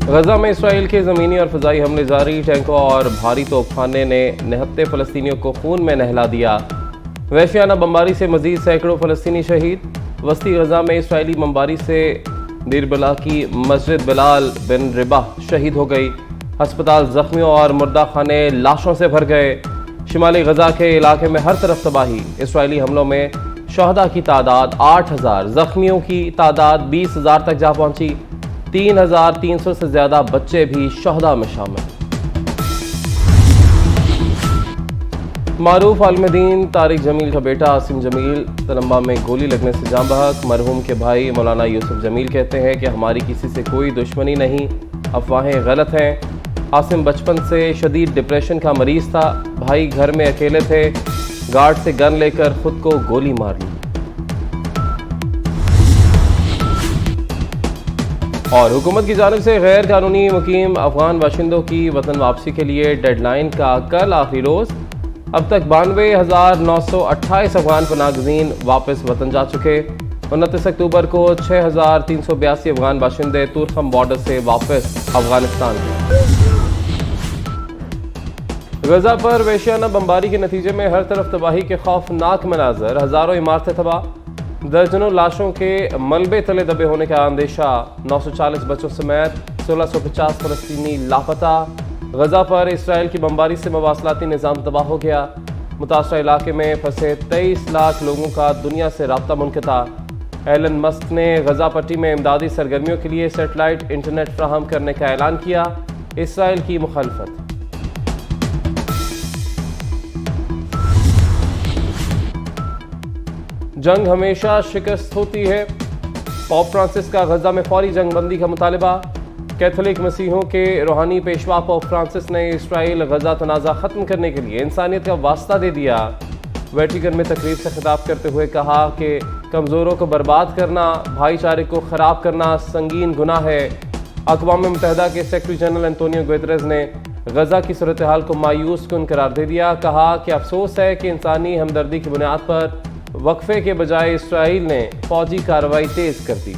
غزہ میں اسرائیل کے زمینی اور فضائی حملے جاری، ٹینکوں اور بھاری توپ خانے نے نہتے فلسطینیوں کو خون میں نہلا دیا۔ وحشیانہ بمباری سے مزید سینکڑوں فلسطینی شہید۔ وسطی غزہ میں اسرائیلی بمباری سے دیر بلا کی مسجد بلال بن رباح شہید ہو گئی۔ ہسپتال زخمیوں اور مردہ خانے لاشوں سے بھر گئے۔ شمالی غزہ کے علاقے میں ہر طرف تباہی۔ اسرائیلی حملوں میں شہداء کی تعداد 8,000، زخمیوں کی تعداد 20,000 تک جا پہنچی۔ 3,300 سے زیادہ بچے بھی شہداء میں شامل۔ معروف عالم دین طارق جمیل کا بیٹا عاصم جمیل تلمبہ میں گولی لگنے سے جاں بحق۔ مرحوم کے بھائی مولانا یوسف جمیل کہتے ہیں کہ ہماری کسی سے کوئی دشمنی نہیں، افواہیں غلط ہیں۔ عاصم بچپن سے شدید ڈپریشن کا مریض تھا۔ بھائی گھر میں اکیلے تھے، گارڈ سے گن لے کر خود کو گولی مار لی۔ اور حکومت کی جانب سے غیر قانونی مقیم افغان باشندوں کی وطن واپسی کے لیے ڈیڈ لائن کا کل آخری روز۔ اب تک 92,928 افغان پناہ گزین واپس وطن جا چکے۔ 29 اکتوبر کو 6,382 افغان باشندے تورخم بارڈر سے واپس افغانستان گئے۔ غزہ پر وحشیانہ بمباری کے نتیجے میں ہر طرف تباہی کے خوفناک مناظر، ہزاروں عمارتیں تباہ، درجنوں لاشوں کے ملبے تلے دبے ہونے کا اندیشہ، 940 بچوں سمیت 1,650 فلسطینی لاپتہ۔ غزہ پر اسرائیل کی بمباری سے مواصلاتی نظام تباہ ہو گیا۔ متاثرہ علاقے میں پھنسے 23 لاکھ لوگوں کا دنیا سے رابطہ منقطع۔ ایلن مسک نے غزہ پٹی میں امدادی سرگرمیوں کے لیے سیٹلائٹ انٹرنیٹ فراہم کرنے کا اعلان کیا۔ اسرائیل کی مخالفت۔ جنگ ہمیشہ شکست ہوتی ہے، پوپ فرانسس کا غزہ میں فوری جنگ بندی کا مطالبہ۔ کیتھولک مسیحیوں کے روحانی پیشوا پوپ فرانسس نے اسرائیل غزہ تنازع ختم کرنے کے لیے انسانیت کا واسطہ دے دیا۔ ویٹیکن میں تقریب سے خطاب کرتے ہوئے کہا کہ کمزوروں کو برباد کرنا، بھائی چارے کو خراب کرنا سنگین گناہ ہے۔ اقوام متحدہ کے سیکرٹری جنرل انتونیو گوتریز نے غزہ کی صورتحال کو مایوس کن قرار دے دیا۔ کہا کہ افسوس ہے کہ انسانی ہمدردی کی بنیاد پر وقفے کے بجائے اسرائیل نے فوجی کارروائی تیز کر دی۔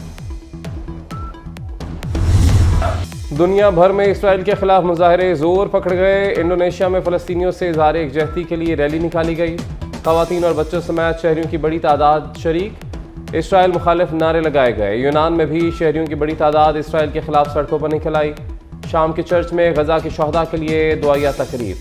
دنیا بھر میں اسرائیل کے خلاف مظاہرے زور پکڑ گئے۔ انڈونیشیا میں فلسطینیوں سے اظہار یکجہتی کے لیے ریلی نکالی گئی۔ خواتین اور بچوں سمیت شہریوں کی بڑی تعداد شریک۔ اسرائیل مخالف نعرے لگائے گئے۔ یونان میں بھی شہریوں کی بڑی تعداد اسرائیل کے خلاف سڑکوں پر نکل آئی۔ شام کے چرچ میں غزہ کے شہداء کے لیے دعائیہ تقریب۔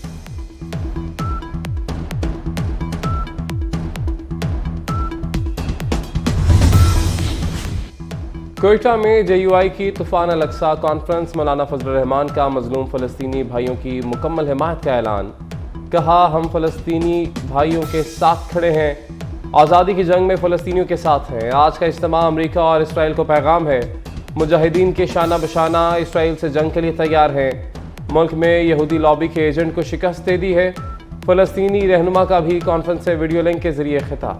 کوئٹہ میں JUI کی طوفان الاقصی کانفرنس، مولانا فضل الرحمان کا مظلوم فلسطینی بھائیوں کی مکمل حمایت کا اعلان۔ کہا ہم فلسطینی بھائیوں کے ساتھ کھڑے ہیں، آزادی کی جنگ میں فلسطینیوں کے ساتھ ہیں۔ آج کا اجتماع امریکہ اور اسرائیل کو پیغام ہے، مجاہدین کے شانہ بشانہ اسرائیل سے جنگ کے لیے تیار ہیں۔ ملک میں یہودی لابی کے ایجنٹ کو شکست دے دی ہے۔ فلسطینی رہنما کا بھی کانفرنس سے ویڈیو لنک کے ذریعے خطاب۔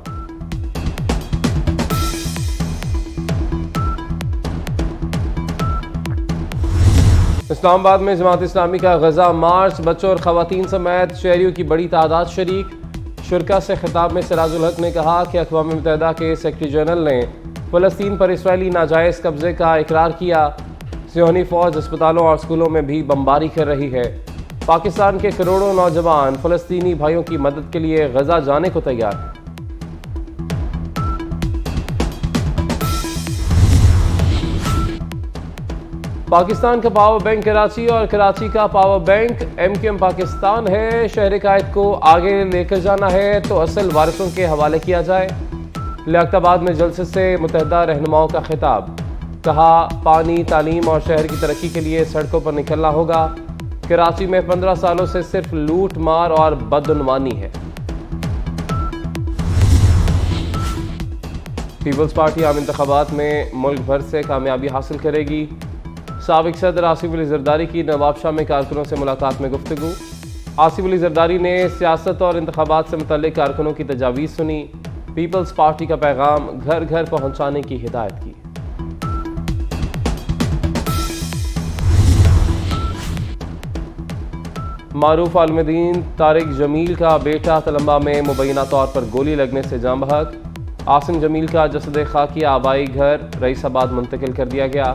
اسلام آباد میں جماعت اسلامی کا غزہ مارچ، بچوں اور خواتین سمیت شہریوں کی بڑی تعداد شریک۔ شرکا سے خطاب میں سراج الحق نے کہا کہ اقوام متحدہ کے سیکرٹری جنرل نے فلسطین پر اسرائیلی ناجائز قبضے کا اقرار کیا۔ صہیونی فوج اسپتالوں اور اسکولوں میں بھی بمباری کر رہی ہے۔ پاکستان کے کروڑوں نوجوان فلسطینی بھائیوں کی مدد کے لیے غزہ جانے کو تیار ہیں۔ پاکستان کا پاور بینک کراچی اور کراچی کا پاور بینک MQM پاکستان ہے۔ شہر قائد کو آگے لے کر جانا ہے تو اصل وارثوں کے حوالے کیا جائے۔ لیاقت آباد میں جلسے سے متحدہ رہنماؤں کا خطاب۔ کہا پانی، تعلیم اور شہر کی ترقی کے لیے سڑکوں پر نکلنا ہوگا۔ کراچی میں 15 سالوں سے صرف لوٹ مار اور بدعنوانی ہے۔ پیپلز پارٹی عام انتخابات میں ملک بھر سے کامیابی حاصل کرے گی۔ سابق صدر آصف علی زرداری کی نواب شاہ میں کارکنوں سے ملاقات میں گفتگو۔ آصف علی زرداری نے سیاست اور انتخابات سے متعلق کارکنوں کی تجاویز سنی۔ پیپلز پارٹی کا پیغام گھر گھر پہنچانے کی ہدایت کی۔ معروف عالم دین طارق جمیل کا بیٹا تلمبہ میں مبینہ طور پر گولی لگنے سے جاں بحق۔ عاصم جمیل کا جسد خاکی آبائی گھر رئیس آباد منتقل کر دیا گیا۔